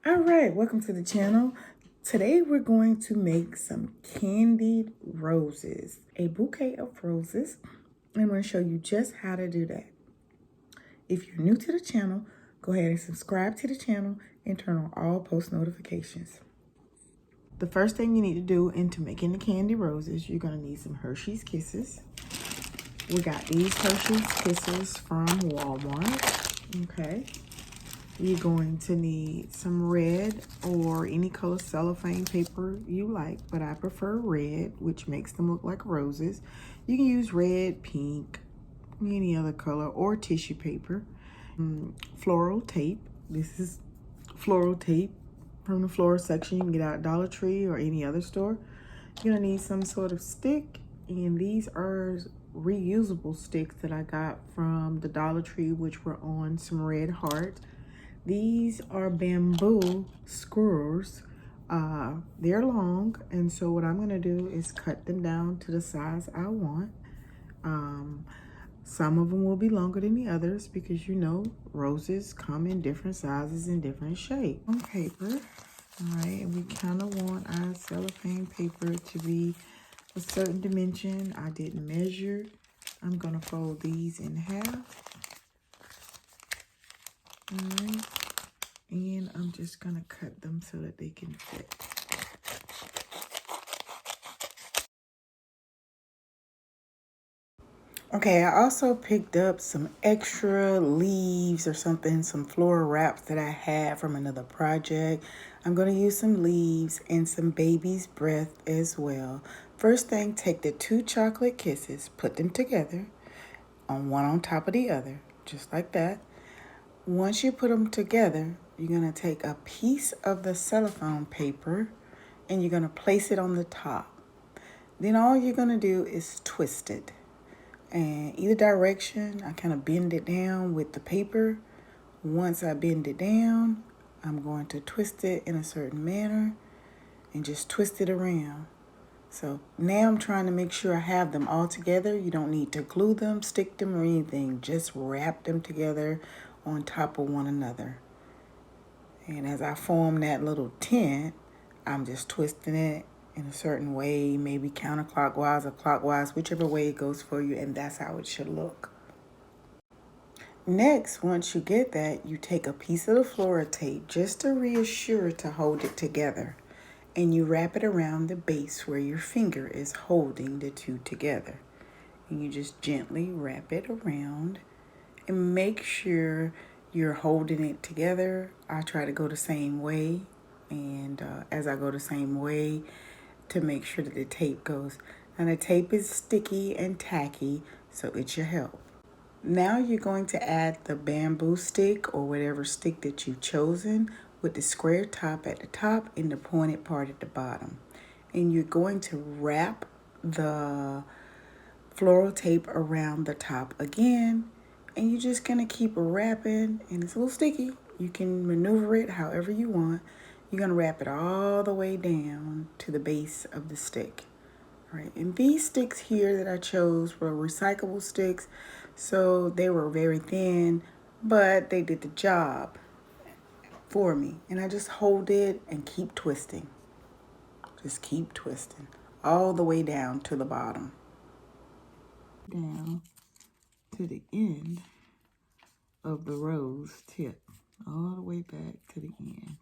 All right, welcome to the channel. Today we're going to make some candied roses, a bouquet of roses. And I'm going to show you just how to do that. If you're new to the channel, go ahead and subscribe to the channel and turn on all post notifications. The first thing you need to do into making the candy roses, you're going to need some Hershey's Kisses. We got these Hershey's Kisses from Walmart, okay? You're going to need some red or any color cellophane paper you like, but I prefer red, which makes them look like roses. You can use red, pink, any other color, or tissue paper. Floral tape. This is floral tape from the floral section. You can get out at Dollar Tree or any other store. You're gonna need some sort of stick, and these are reusable sticks that I got from the Dollar Tree, which were on some red hearts. These are bamboo screws. They're long, and so what I'm gonna do is cut them down to the size I want. Some of them will be longer than the others because you know roses come in different sizes and different shapes. On paper, all right, and we kind of want our cellophane paper to be a certain dimension. I didn't measure. I'm gonna fold these in half. All right. And I'm just gonna cut them so that they can fit. Okay, I also picked up some extra leaves or something, some floral wraps that I had from another project. I'm gonna use some leaves and some baby's breath as well. First thing, take the 2 chocolate kisses, put them together on one on top of the other, just like that. Once you put them together, you're going to take a piece of the cellophane paper and you're going to place it on the top. Then all you're going to do is twist it. And either direction, I kind of bend it down with the paper. Once I bend it down, I'm going to twist it in a certain manner and just twist it around. So now I'm trying to make sure I have them all together. You don't need to glue them, stick them, or anything. Just wrap them together on top of one another. And as I form that little tent, I'm just twisting it in a certain way, maybe counterclockwise or clockwise, whichever way it goes for you, and that's how it should look. Next, once you get that, you take a piece of the floral tape just to reassure to hold it together. And you wrap it around the base where your finger is holding the two together. And you just gently wrap it around and make sure you're holding it together. I try to go the same way, and as I go the same way to make sure that the tape goes. And the tape is sticky and tacky, so it should help. Now you're going to add the bamboo stick or whatever stick that you've chosen with the square top at the top and the pointed part at the bottom. And you're going to wrap the floral tape around the top again, and you're just gonna keep wrapping, and it's a little sticky. You can maneuver it however you want. You're gonna wrap it all the way down to the base of the stick. All right, and these sticks here that I chose were recyclable sticks, so they were very thin, but they did the job for me. And I just hold it and keep twisting. Just keep twisting all the way down to the bottom. Down to the end of the rose tip, all the way back to the end.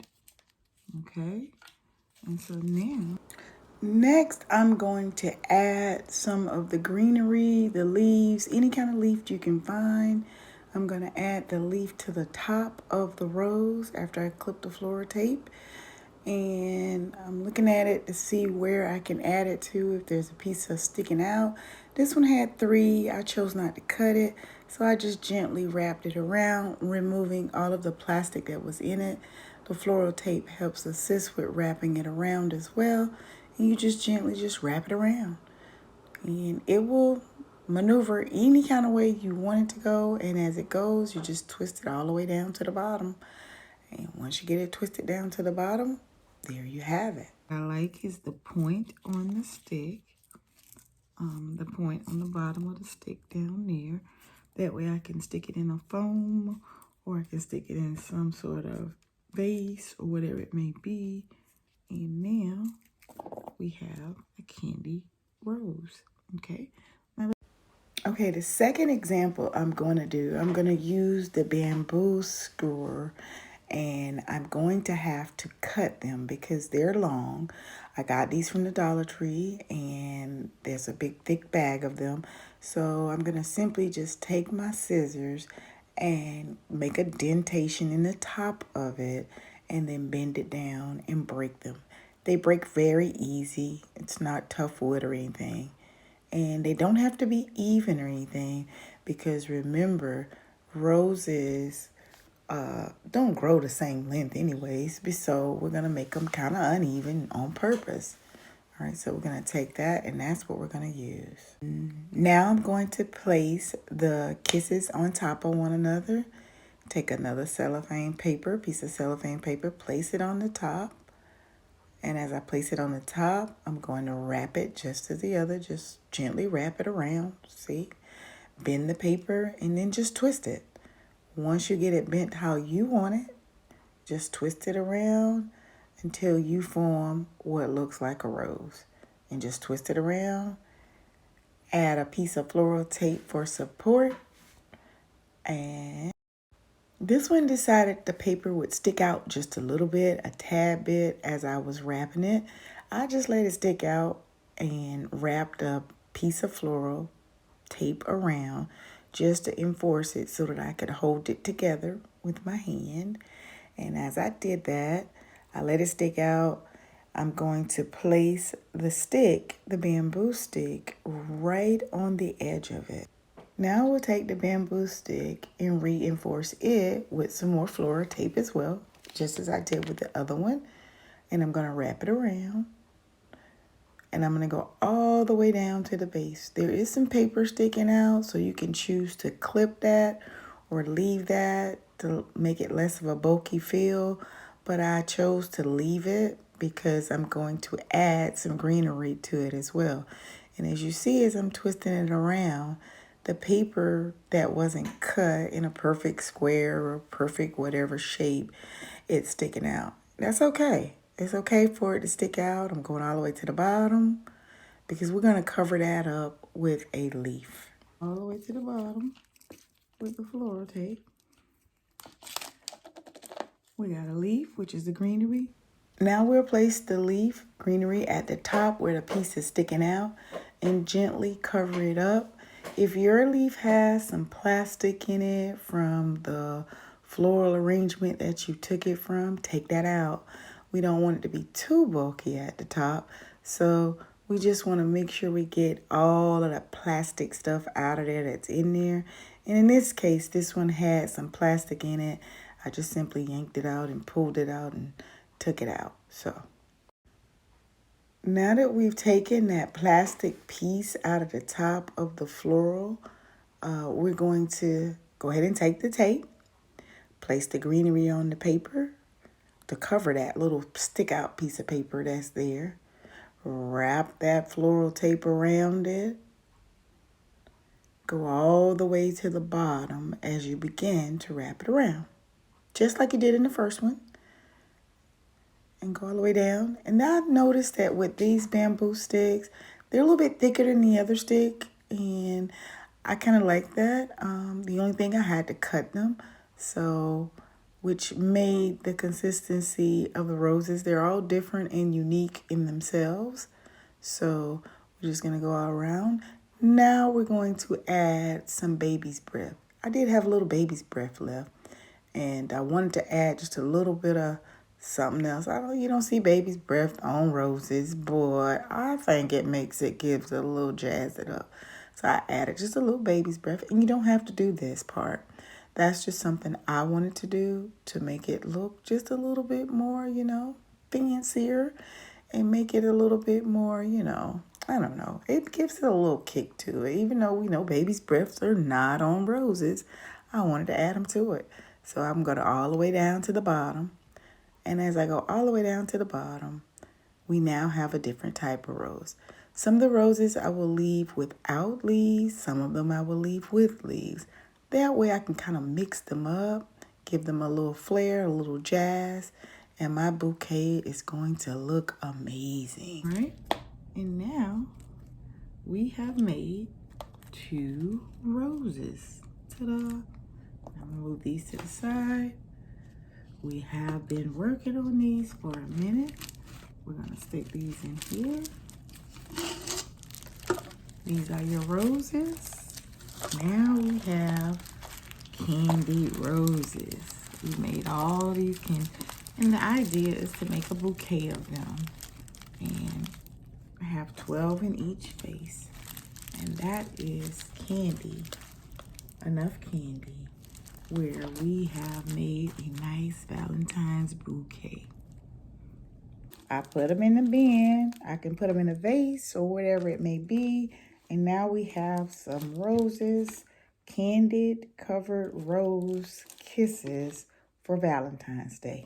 Okay, and so now, next I'm going to add some of the greenery, the leaves, any kind of leaf you can find. I'm going to add the leaf to the top of the rose after I clip the floral tape. And I'm looking at it to see where I can add it to, if there's a piece that's sticking out. This one had 3. I chose not to cut it, so I just gently wrapped it around, removing all of the plastic that was in it. The floral tape helps assist with wrapping it around as well, and you just gently just wrap it around. And it will maneuver any kind of way you want it to go, and as it goes, you just twist it all the way down to the bottom. And once you get it twisted down to the bottom, there you have it. What I like is the point on the stick, the point on the bottom of the stick down there. That way I can stick it in a foam, or I can stick it in some sort of vase or whatever it may be. And now we have a candy rose. Okay. Okay, the second example I'm going to use the bamboo skewer, and I'm going to have to cut them because they're long. I got these from the Dollar Tree, and there's a big thick bag of them. So I'm going to simply just take my scissors and make a dentation in the top of it, and then bend it down and break them. They break very easy. It's not tough wood or anything. And they don't have to be even or anything, because remember, roses don't grow the same length anyways. So we're going to make them kind of uneven on purpose. All right, so we're going to take that, and that's what we're going to use. Now I'm going to place the kisses on top of one another. Take another cellophane paper, piece of cellophane paper, place it on the top. And as I place it on the top, I'm going to wrap it just as the other. Just gently wrap it around. See? Bend the paper and then just twist it. Once you get it bent how you want it, just twist it around until you form what looks like a rose. And just twist it around. Add a piece of floral tape for support. And this one decided the paper would stick out just a little bit, a tad bit as I was wrapping it. I just let it stick out and wrapped a piece of floral tape around just to enforce it so that I could hold it together with my hand. And as I did that, I let it stick out. I'm going to place the stick, the bamboo stick, right on the edge of it. Now we'll take the bamboo stick and reinforce it with some more floral tape as well, just as I did with the other one. And I'm going to wrap it around. And I'm going to go all the way down to the base. There is some paper sticking out, so you can choose to clip that or leave that to make it less of a bulky feel. But I chose to leave it because I'm going to add some greenery to it as well. And as you see, as I'm twisting it around, the paper that wasn't cut in a perfect square or perfect whatever shape, it's sticking out. That's okay. It's okay for it to stick out. I'm going all the way to the bottom because we're going to cover that up with a leaf. All the way to the bottom with the floral tape. We got a leaf, which is the greenery. Now we'll place the leaf greenery at the top where the piece is sticking out and gently cover it up. If your leaf has some plastic in it from the floral arrangement that you took it from, take that out. We don't want it to be too bulky at the top, so we just want to make sure we get all of the plastic stuff out of there that's in there. And in this case, this one had some plastic in it. I just simply yanked it out and pulled it out and took it out. So now that we've taken that plastic piece out of the top of the floral, we're going to go ahead and take the tape, place the greenery on the paper to cover that little stick out piece of paper that's there. Wrap that floral tape around it. Go all the way to the bottom as you begin to wrap it around, just like you did in the first one. And go all the way down. And now I've noticed that with these bamboo sticks, they're a little bit thicker than the other stick, and I kind of like that. The only thing I had to cut them, so which made the consistency of the roses. They're all different and unique in themselves. So we're just gonna go all around. Now we're going to add some baby's breath. I did have a little baby's breath left, and I wanted to add just a little bit of something else. You don't see baby's breath on roses, but I think it gives it a little jazz it up. So I added just a little baby's breath, and you don't have to do this part. That's just something I wanted to do to make it look just a little bit more, fancier, and make it a little bit more, I don't know. It gives it a little kick to it. Even though we know baby's breaths are not on roses, I wanted to add them to it. So I'm going to all the way down to the bottom. And as I go all the way down to the bottom, we now have a different type of rose. Some of the roses I will leave without leaves. Some of them I will leave with leaves. That way I can kind of mix them up, give them a little flair, a little jazz, and my bouquet is going to look amazing. All right, and now we have made 2 roses. Ta-da! I'm gonna move these to the side. We have been working on these for a minute. We're gonna stick these in here. These are your roses. Now we have candied roses. We made all these candy, and the idea is to make a bouquet of them. And I have 12 in each vase, and that is candy, enough candy, where we have made a nice Valentine's bouquet. I put them in the bin. I can put them in a vase or whatever it may be. And now we have some roses, candied covered rose kisses for Valentine's Day.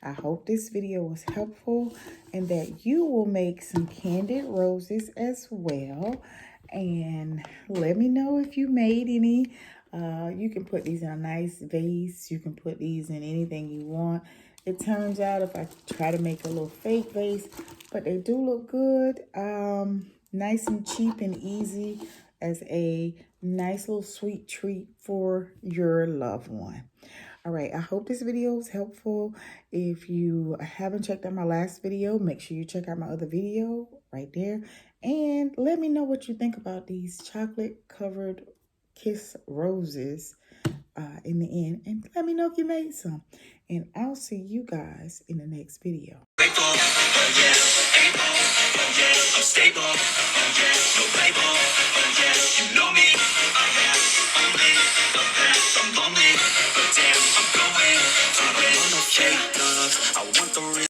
I hope this video was helpful and that you will make some candied roses as well. And let me know if you made any. You can put these in a nice vase. You can put these in anything you want. It turns out if I try to make a little fake vase, but they do look good. Nice and cheap and easy as a nice little sweet treat for your loved one. All right, I hope this video was helpful. If you haven't checked out my last video, make sure you check out my other video right there. And let me know what you think about these chocolate covered kiss roses in the end. And let me know if you made some. And I'll see you guys in the next video. I'm stable, no label, you know me.